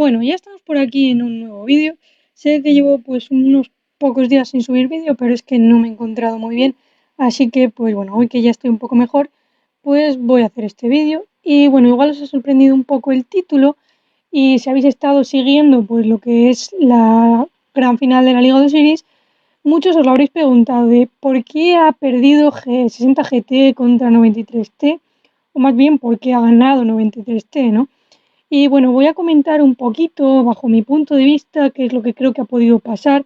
Bueno, ya estamos por aquí en un nuevo vídeo. Sé que llevo pues unos pocos días sin subir vídeo, pero es que no me he encontrado muy bien. Así que pues bueno, hoy que ya estoy un poco mejor, pues voy a hacer este vídeo. Y bueno, igual os ha sorprendido un poco el título y si habéis estado siguiendo pues lo que es la gran final de la Liga de Osiris, muchos os lo habréis preguntado de por qué ha perdido 60 GT contra 93 T, o más bien por qué ha ganado 93 T, ¿no? Y bueno, voy a comentar un poquito, bajo mi punto de vista, qué es lo que creo que ha podido pasar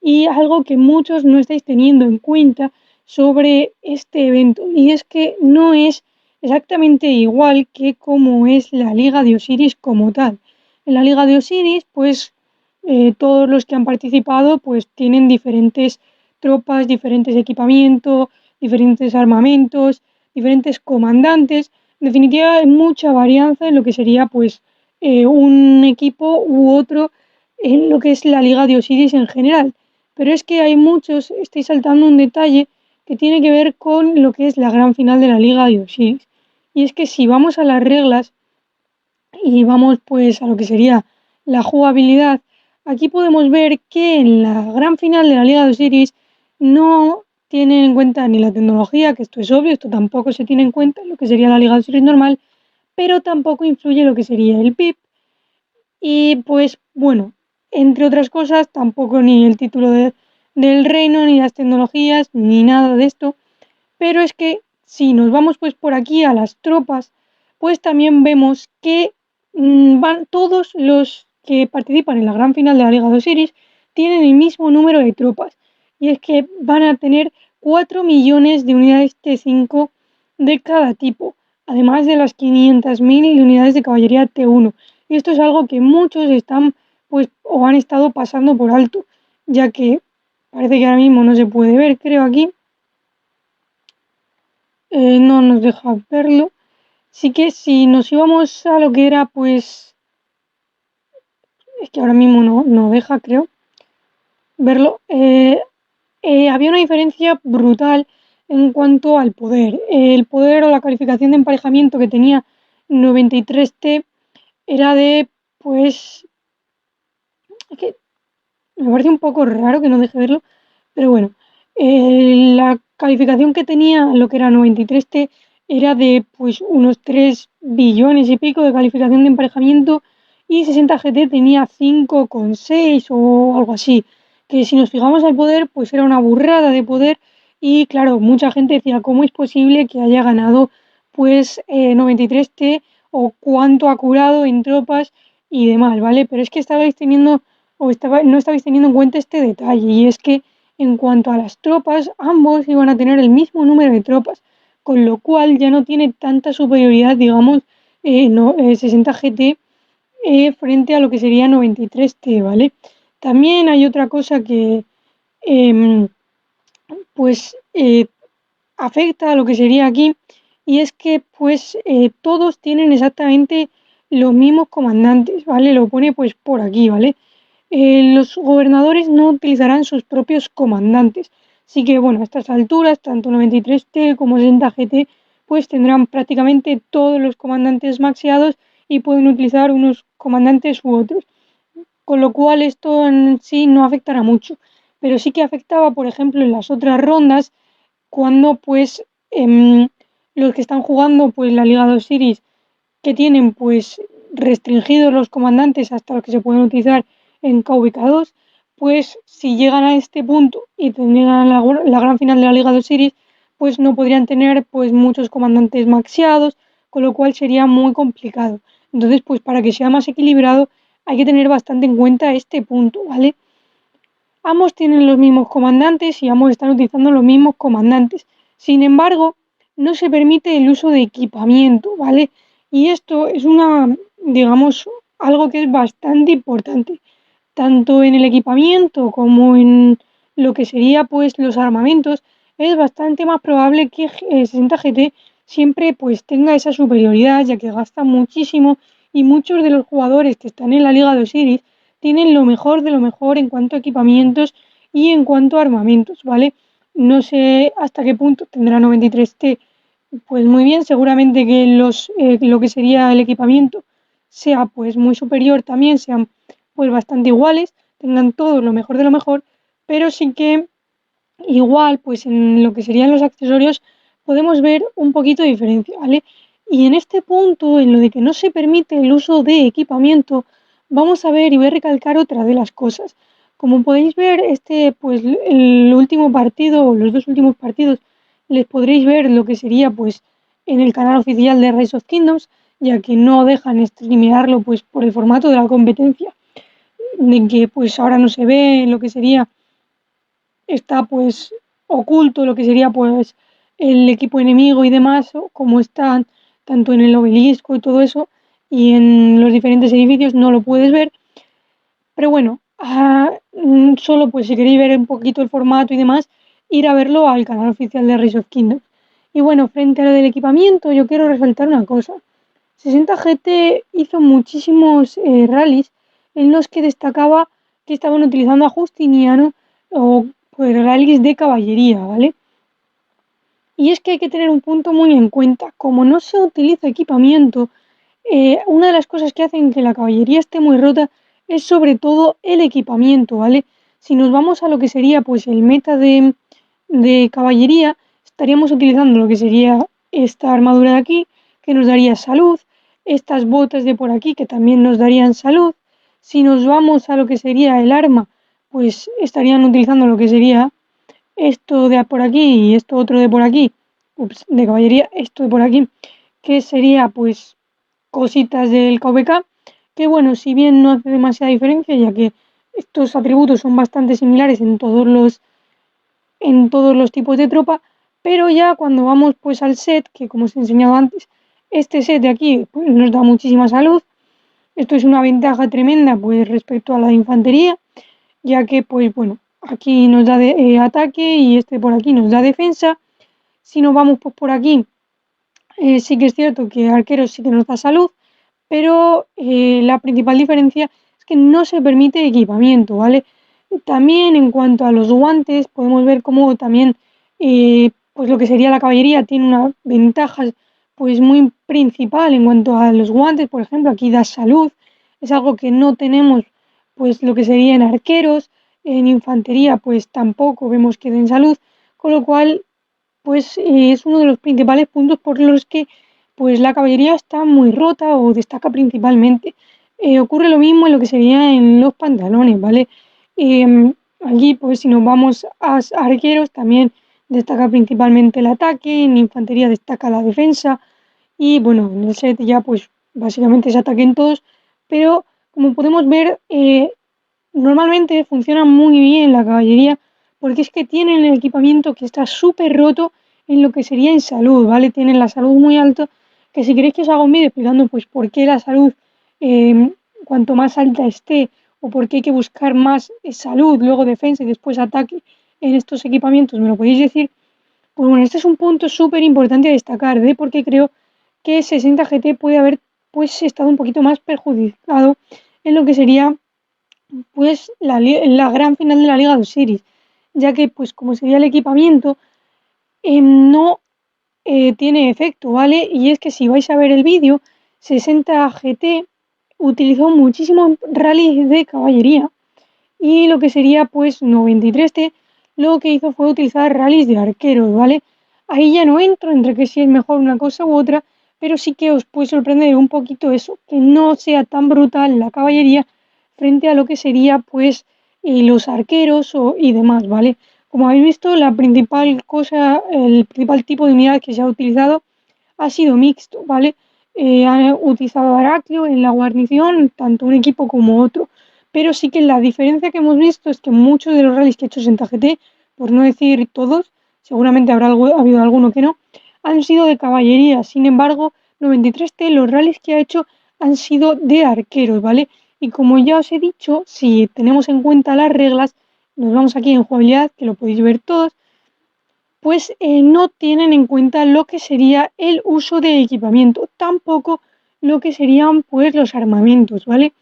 y algo que muchos no estáis teniendo en cuenta sobre este evento. Y es que no es exactamente igual que como es la Liga de Osiris como tal. En la Liga de Osiris, pues todos los que han participado pues tienen diferentes tropas, diferentes equipamientos, diferentes armamentos, diferentes comandantes. En definitiva, hay mucha varianza en lo que sería pues un equipo u otro en lo que es la Liga de Osiris en general. Pero es que hay muchos, estoy saltando un detalle que tiene que ver con lo que es la gran final de la Liga de Osiris. Y es que si vamos a las reglas y vamos pues a lo que sería la jugabilidad, aquí podemos ver que en la gran final de la Liga de Osiris no tienen en cuenta ni la tecnología, que esto es obvio, esto tampoco se tiene en cuenta en lo que sería la Liga de Osiris normal, pero tampoco influye lo que sería el PIB. Y pues bueno, entre otras cosas, tampoco ni el título del reino, ni las tecnologías, ni nada de esto. Pero es que si nos vamos pues por aquí a las tropas, pues también vemos que van todos los que participan en la gran final de la Liga de Osiris tienen el mismo número de tropas. Y es que van a tener 4 millones de unidades T5 de cada tipo, además de las 500.000 unidades de caballería T1. Y esto es algo que muchos están pues o han estado pasando por alto, ya que parece que ahora mismo no se puede ver, creo aquí, no nos deja verlo. Sí que si nos íbamos a lo que era, pues, es que ahora mismo no deja, creo, verlo. Había una diferencia brutal en cuanto al poder. El poder o la calificación de emparejamiento que tenía 93T era de, pues, es que me parece un poco raro que no deje verlo, pero bueno, la calificación que tenía lo que era 93T era de pues unos 3 billones y pico de calificación de emparejamiento y 60 GT tenía 5,6 o algo así, que si nos fijamos al poder pues era una burrada de poder y claro, mucha gente decía cómo es posible que haya ganado pues 93T o cuánto ha curado en tropas y demás, ¿vale? Pero es que estabais teniendo no estabais teniendo en cuenta este detalle, y es que en cuanto a las tropas, ambos iban a tener el mismo número de tropas, con lo cual ya no tiene tanta superioridad, digamos, 60 GT frente a lo que sería 93 T, ¿vale? También hay otra cosa que em, pues afecta a lo que sería aquí, y es que pues todos tienen exactamente los mismos comandantes, ¿vale? Lo pone pues por aquí, ¿vale? Los gobernadores no utilizarán sus propios comandantes. Así que, bueno, a estas alturas, tanto 93T como 60GT, pues tendrán prácticamente todos los comandantes maxeados y pueden utilizar unos comandantes u otros. Con lo cual esto en sí no afectará mucho. Pero sí que afectaba, por ejemplo, en las otras rondas, cuando pues los que están jugando pues la Liga de Osiris, que tienen pues restringidos los comandantes hasta los que se pueden utilizar en KVK2, pues si llegan a este punto y tendrían la gran final de la Liga de Osiris, pues no podrían tener pues muchos comandantes maxeados, con lo cual sería muy complicado. Entonces, pues para que sea más equilibrado, hay que tener bastante en cuenta este punto, ¿vale? Ambos tienen los mismos comandantes y ambos están utilizando los mismos comandantes. Sin embargo, no se permite el uso de equipamiento, ¿vale? Y esto es digamos, algo que es bastante importante, tanto en el equipamiento como en lo que sería pues los armamentos. Es bastante más probable que 60 GT siempre pues tenga esa superioridad, ya que gasta muchísimo y muchos de los jugadores que están en la Liga de Osiris tienen lo mejor de lo mejor en cuanto a equipamientos y en cuanto a armamentos, ¿vale? No sé hasta qué punto tendrá 93T, pues muy bien, seguramente que lo que sería el equipamiento sea pues muy superior también, sean pues bastante iguales, tengan todo lo mejor de lo mejor, pero sí que igual pues en lo que serían los accesorios podemos ver un poquito de diferencia, ¿vale? Y en este punto, en lo de que no se permite el uso de equipamiento, vamos a ver y voy a recalcar otra de las cosas. Como podéis ver, pues el último partido o los dos últimos partidos les podréis ver lo que sería pues en el canal oficial de Rise of Kingdoms, ya que no dejan streamearlo pues por el formato de la competencia, de que pues ahora no se ve lo que sería, está pues oculto lo que sería pues el equipo enemigo y demás, o como están tanto en el obelisco y todo eso, y en los diferentes edificios no lo puedes ver, pero bueno, solo pues si queréis ver un poquito el formato y demás, ir a verlo al canal oficial de Rise of Kingdoms. Y bueno, frente a lo del equipamiento, yo quiero resaltar una cosa. 60 GT hizo muchísimos rallies en los que destacaba que estaban utilizando a Justiniano o pues rallies de caballería, ¿vale? Y es que hay que tener un punto muy en cuenta. Como no se utiliza equipamiento, una de las cosas que hacen que la caballería esté muy rota es sobre todo el equipamiento, ¿vale? Si nos vamos a lo que sería pues el meta de caballería, estaríamos utilizando lo que sería esta armadura de aquí, que nos daría salud, estas botas de por aquí, que también nos darían salud. Si nos vamos a lo que sería el arma, pues estarían utilizando lo que sería esto de por aquí y esto otro de por aquí, de caballería, esto de por aquí, que sería pues cositas del KVK, que bueno, si bien no hace demasiada diferencia, ya que estos atributos son bastante similares en todos los tipos de tropa, pero ya cuando vamos pues al set, que como os he enseñado antes, este set de aquí pues, nos da muchísima salud, esto es una ventaja tremenda pues respecto a la de infantería, ya que pues bueno, aquí nos da ataque y este por aquí nos da defensa. Si nos vamos pues por aquí, sí que es cierto que arqueros sí que nos da salud, pero la principal diferencia es que no se permite equipamiento, ¿vale? También en cuanto a los guantes, podemos ver cómo también pues lo que sería la caballería tiene una ventaja pues muy principal en cuanto a los guantes, por ejemplo, aquí da salud, es algo que no tenemos pues lo que sería en arqueros, en infantería pues tampoco vemos que den salud, con lo cual pues es uno de los principales puntos por los que pues la caballería está muy rota o destaca principalmente. Ocurre lo mismo en lo que sería en los pantalones, ¿vale? Aquí, pues si nos vamos a arqueros, también destaca principalmente el ataque, en infantería destaca la defensa, y bueno, en el set ya pues básicamente se ataquen todos, pero como podemos ver, normalmente funciona muy bien la caballería porque es que tienen el equipamiento que está súper roto en lo que sería en salud, ¿vale? Tienen la salud muy alta, que si queréis que os haga un vídeo explicando pues por qué la salud, eh, cuanto más alta esté, o por qué hay que buscar más salud, luego defensa y después ataque en estos equipamientos, me lo podéis decir. Pues bueno, este es un punto súper importante a destacar, de porque creo que 60 GT puede haber pues estado un poquito más perjudicado en lo que sería pues la gran final de la Liga de Osiris, ya que pues como sería el equipamiento, no tiene efecto, ¿vale? Y es que si vais a ver el vídeo, 60 GT utilizó muchísimos rallies de caballería y lo que sería pues 93T lo que hizo fue utilizar rallies de arqueros, ¿vale? Ahí ya no entro entre que si es mejor una cosa u otra, pero sí que os puede sorprender un poquito eso, que no sea tan brutal la caballería frente a lo que sería pues los arqueros y demás, ¿vale? Como habéis visto, la principal cosa, el principal tipo de unidad que se ha utilizado ha sido mixto, ¿vale? Han utilizado a Heraclio en la guarnición, tanto un equipo como otro. Pero sí que la diferencia que hemos visto es que muchos de los rallies que ha hecho Senta GT, por no decir todos, seguramente habrá habido alguno que no, han sido de caballería. Sin embargo, 93T, los rallies que ha hecho han sido de arqueros, ¿vale? Y como ya os he dicho, si tenemos en cuenta las reglas, nos vamos aquí en jugabilidad, que lo podéis ver todos, pues no tienen en cuenta lo que sería el uso de equipamiento, tampoco lo que serían pues los armamentos, ¿vale?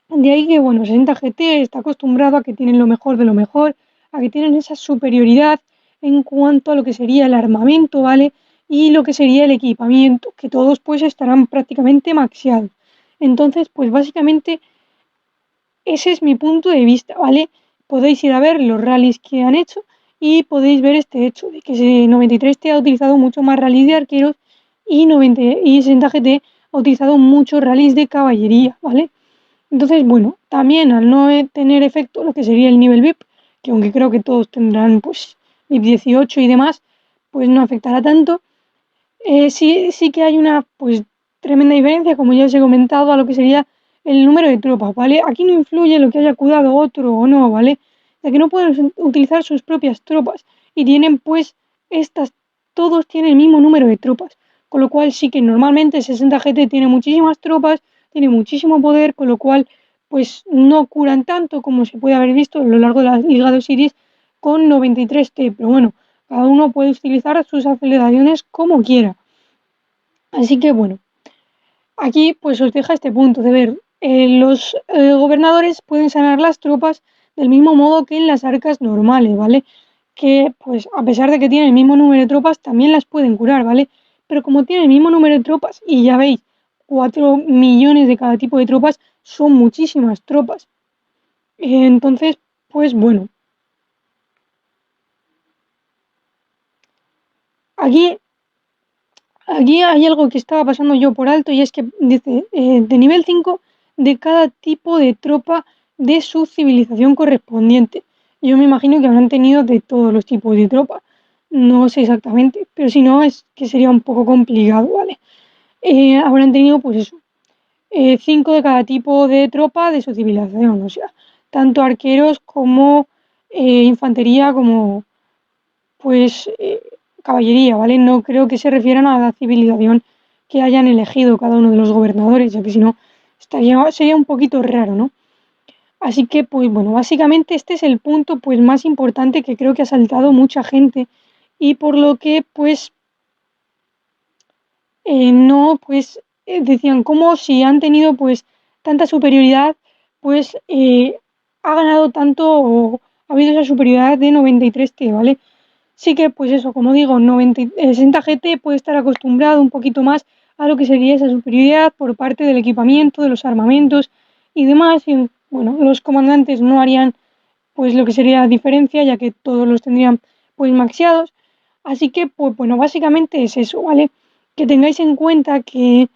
De ahí que, bueno, 60 GT está acostumbrado a que tienen lo mejor de lo mejor, a que tienen esa superioridad en cuanto a lo que sería el armamento, ¿vale? Y lo que sería el equipamiento, que todos pues estarán prácticamente maxiados. Entonces, pues básicamente ese es mi punto de vista, ¿vale? Podéis ir a ver los rallies que han hecho y podéis ver este hecho de que 93T ha utilizado mucho más rallies de arqueros y 60GT ha utilizado muchos rallies de caballería, ¿vale? Entonces, bueno, también al no tener efecto lo que sería el nivel VIP, que aunque creo que todos tendrán pues VIP 18 y demás, pues no afectará tanto. Sí que hay una pues tremenda diferencia, como ya os he comentado, a lo que sería el número de tropas, ¿vale? Aquí no influye lo que haya cuidado otro o no, ¿vale? Ya que no pueden utilizar sus propias tropas y tienen pues estas, todos tienen el mismo número de tropas, con lo cual sí que normalmente 60GT tiene muchísimas tropas, tiene muchísimo poder, con lo cual pues no curan tanto como se puede haber visto a lo largo de la Liga de Osiris con 93T, pero bueno, cada uno puede utilizar sus aceleraciones como quiera. Así que bueno, aquí pues os deja este punto de ver, los gobernadores pueden sanar las tropas del mismo modo que en las arcas normales, ¿vale? Que pues a pesar de que tienen el mismo número de tropas, también las pueden curar, ¿vale? Pero como tienen el mismo número de tropas, y ya veis, 4 millones de cada tipo de tropas, son muchísimas tropas. Entonces, pues bueno, aquí Aquí hay algo que estaba pasando yo por alto y es que dice, de nivel 5 de cada tipo de tropa de su civilización correspondiente. Yo me imagino que habrán tenido de todos los tipos de tropa. No sé exactamente, pero si no es que sería un poco complicado, ¿vale? Habrán tenido pues eso, 5 de cada tipo de tropa de su civilización, o sea, tanto arqueros como infantería como pues caballería, ¿vale? No creo que se refieran a la civilización que hayan elegido cada uno de los gobernadores, ya que si no sería un poquito raro, ¿no? Así que, pues bueno, básicamente este es el punto pues más importante que creo que ha saltado mucha gente y por lo que pues no, pues decían como si han tenido pues tanta superioridad, pues ha ganado tanto o ha habido esa superioridad de 93T, ¿vale? Sí que, pues eso, como digo, 60 GT puede estar acostumbrado un poquito más a lo que sería esa superioridad por parte del equipamiento, de los armamentos y demás. Y bueno, los comandantes no harían pues lo que sería la diferencia, ya que todos los tendrían pues maxiados. Así que, pues bueno, básicamente es eso, ¿vale? Que tengáis en cuenta que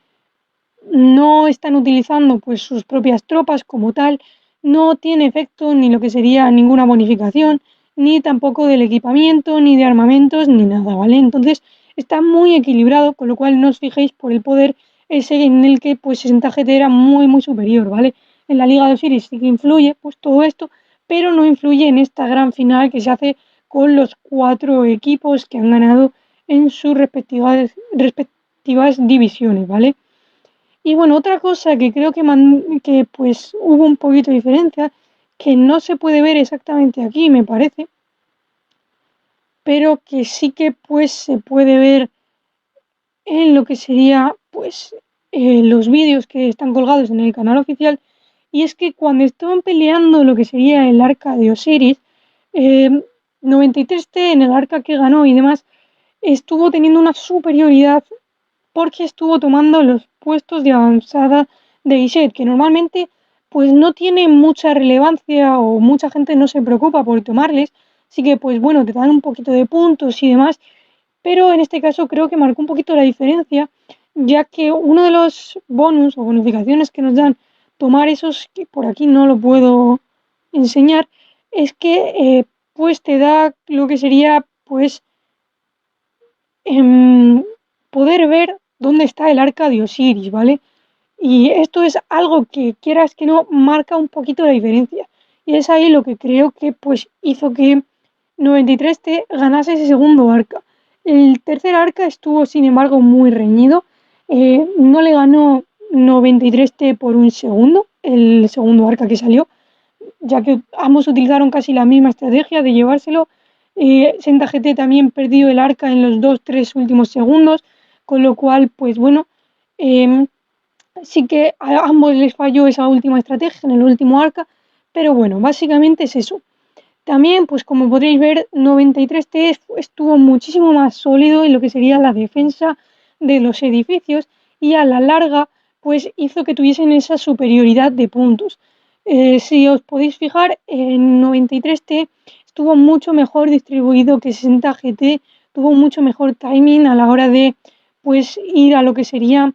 no están utilizando pues sus propias tropas como tal, no tiene efecto ni lo que sería ninguna bonificación, ni tampoco del equipamiento, ni de armamentos, ni nada, ¿vale? Entonces está muy equilibrado, con lo cual no os fijéis por el poder ese en el que pues 60 GT era muy muy superior, ¿vale? En la Liga de Osiris sí que influye pues todo esto, pero no influye en esta gran final que se hace con los 4 equipos que han ganado en sus respectivas divisiones, ¿vale? Y bueno, otra cosa que creo que pues hubo un poquito de diferencia, que no se puede ver exactamente aquí, me parece, pero que sí que pues se puede ver en lo que sería pues los vídeos que están colgados en el canal oficial, y es que cuando estaban peleando lo que sería el arca de Osiris, eh, 93T en el arca que ganó y demás, estuvo teniendo una superioridad porque estuvo tomando los puestos de avanzada de Iset, que normalmente pues no tiene mucha relevancia o mucha gente no se preocupa por tomarles, así que pues bueno, te dan un poquito de puntos y demás, pero en este caso creo que marcó un poquito la diferencia, ya que uno de los bonus o bonificaciones que nos dan tomar esos, que por aquí no lo puedo enseñar, es que pues te da lo que sería pues poder ver dónde está el arca de Osiris, ¿vale? Y esto es algo que quieras que no marca un poquito la diferencia. Y es ahí lo que creo que pues hizo que 93T ganase ese segundo arca. El tercer arca estuvo sin embargo muy reñido. No le ganó 93T por un segundo, el segundo arca que salió, ya que ambos utilizaron casi la misma estrategia de llevárselo. Senta GT también perdió el arca en los 2-3 últimos segundos, con lo cual, pues bueno, eh, sí que a ambos les falló esa última estrategia en el último arca, pero bueno, básicamente es eso. También, pues como podréis ver, 93T estuvo muchísimo más sólido en lo que sería la defensa de los edificios y a la larga, pues hizo que tuviesen esa superioridad de puntos. Si os podéis fijar, en 93T estuvo mucho mejor distribuido que 60 GT, tuvo mucho mejor timing a la hora de pues ir a lo que sería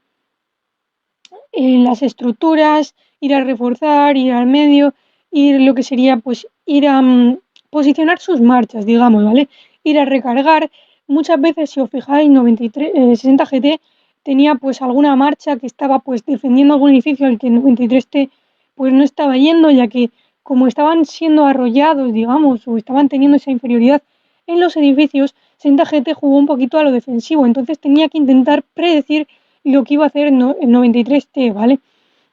las estructuras, ir a reforzar, ir al medio, ir lo que sería pues ir a posicionar sus marchas, digamos, ¿vale? Ir a recargar. Muchas veces, si os fijáis, 93, 60 GT tenía pues alguna marcha que estaba pues defendiendo algún edificio al que 93T pues no estaba yendo, ya que como estaban siendo arrollados, digamos, o estaban teniendo esa inferioridad en los edificios, 60 GT jugó un poquito a lo defensivo, entonces tenía que intentar predecir lo que iba a hacer el 93T, ¿vale?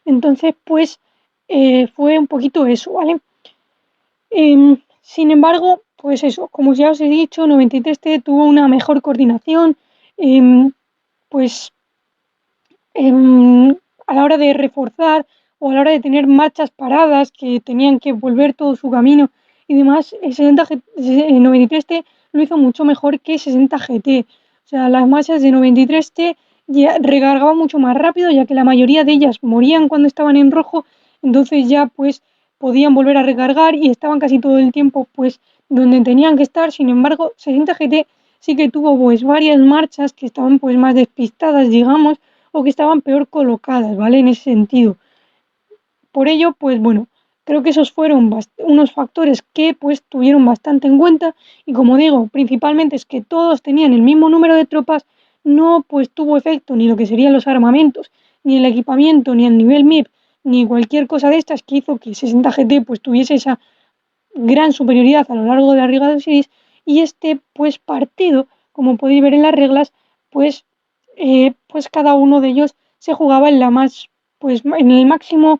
Entonces, pues fue un poquito eso, ¿vale? Sin embargo, pues eso, como ya os he dicho, 93T tuvo una mejor coordinación, pues a la hora de reforzar o a la hora de tener marchas paradas que tenían que volver todo su camino y demás, el 93T lo hizo mucho mejor que 60GT. O sea, las marchas de 93T ya recargaban mucho más rápido, ya que la mayoría de ellas morían cuando estaban en rojo, entonces ya pues podían volver a recargar y estaban casi todo el tiempo pues donde tenían que estar. Sin embargo, 60GT sí que tuvo pues varias marchas que estaban pues más despistadas, digamos, o que estaban peor colocadas, ¿vale? En ese sentido. Por ello, pues bueno, creo que esos fueron unos factores que pues tuvieron bastante en cuenta y como digo, principalmente es que todos tenían el mismo número de tropas, no pues tuvo efecto ni lo que serían los armamentos, ni el equipamiento, ni el nivel MIP, ni cualquier cosa de estas que hizo que 60 GT pues tuviese esa gran superioridad a lo largo de la Riga Series y este pues partido, como podéis ver en las reglas, pues, pues cada uno de ellos se jugaba en la más, pues en el máximo,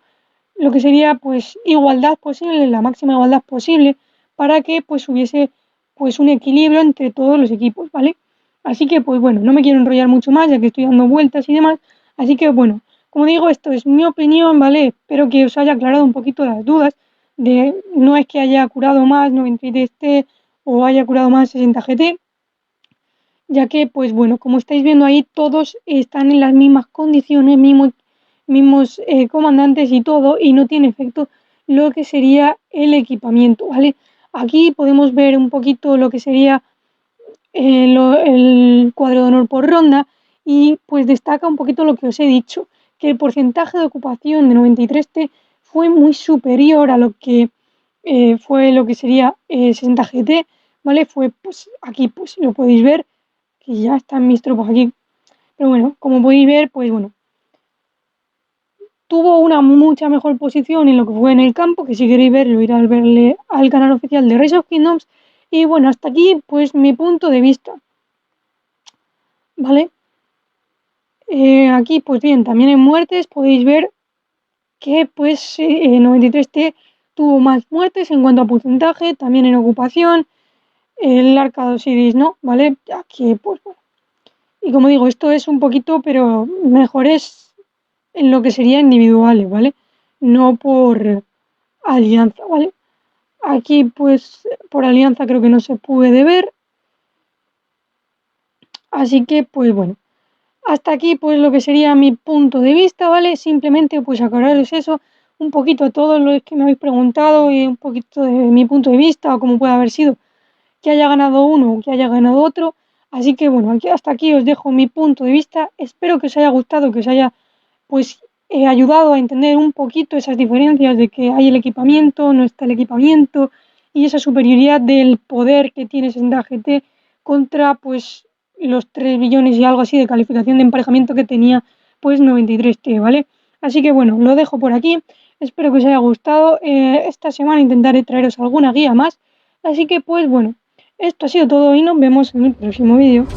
lo que sería pues igualdad posible, en la máxima igualdad posible, para que pues hubiese pues un equilibrio entre todos los equipos, ¿vale? Así que pues bueno, no me quiero enrollar mucho más ya que estoy dando vueltas y demás, así que bueno, como digo, esto es mi opinión, ¿vale? Espero que os haya aclarado un poquito las dudas de no es que haya curado más 93T o haya curado más 60GT, ya que, pues bueno, como estáis viendo ahí, todos están en las mismas condiciones, mismos comandantes y todo, y no tiene efecto lo que sería el equipamiento, ¿vale? Aquí podemos ver un poquito lo que sería el cuadro de honor por ronda y pues destaca un poquito lo que os he dicho, que el porcentaje de ocupación de 93T fue muy superior a lo que fue lo que sería 60GT, ¿vale? Fue pues aquí pues lo podéis ver, que ya están mis tropas aquí, pero bueno, como podéis ver, pues bueno, tuvo una mucha mejor posición en lo que fue en el campo, que si queréis verlo, ir a verle al canal oficial de Rise of Kingdoms, y bueno, hasta aquí pues mi punto de vista, ¿vale? Aquí, pues bien, también en muertes podéis ver que pues 93T tuvo más muertes en cuanto a porcentaje, también en ocupación, el Arca de Osiris no, ¿vale? Aquí, pues bueno. Y como digo, esto es un poquito, pero mejores en lo que sería individuales, ¿vale? No por alianza, ¿vale? Aquí, pues, por alianza creo que no se puede ver. Así que, pues bueno. Hasta aquí pues lo que sería mi punto de vista, ¿vale? Simplemente pues aclararos eso, un poquito a todos los que me habéis preguntado y un poquito de mi punto de vista o cómo puede haber sido que haya ganado uno o que haya ganado otro. Así que bueno, hasta aquí os dejo mi punto de vista. Espero que os haya gustado, que os haya pues ayudado a entender un poquito esas diferencias de que hay el equipamiento, no está el equipamiento y esa superioridad del poder que tiene Senda GT contra pues los 3 billones y algo así de calificación de emparejamiento que tenía pues 93T, ¿vale? Así que bueno, lo dejo por aquí. Espero que os haya gustado. Esta semana intentaré traeros alguna guía más. Así que pues bueno, esto ha sido todo y nos vemos en el próximo vídeo.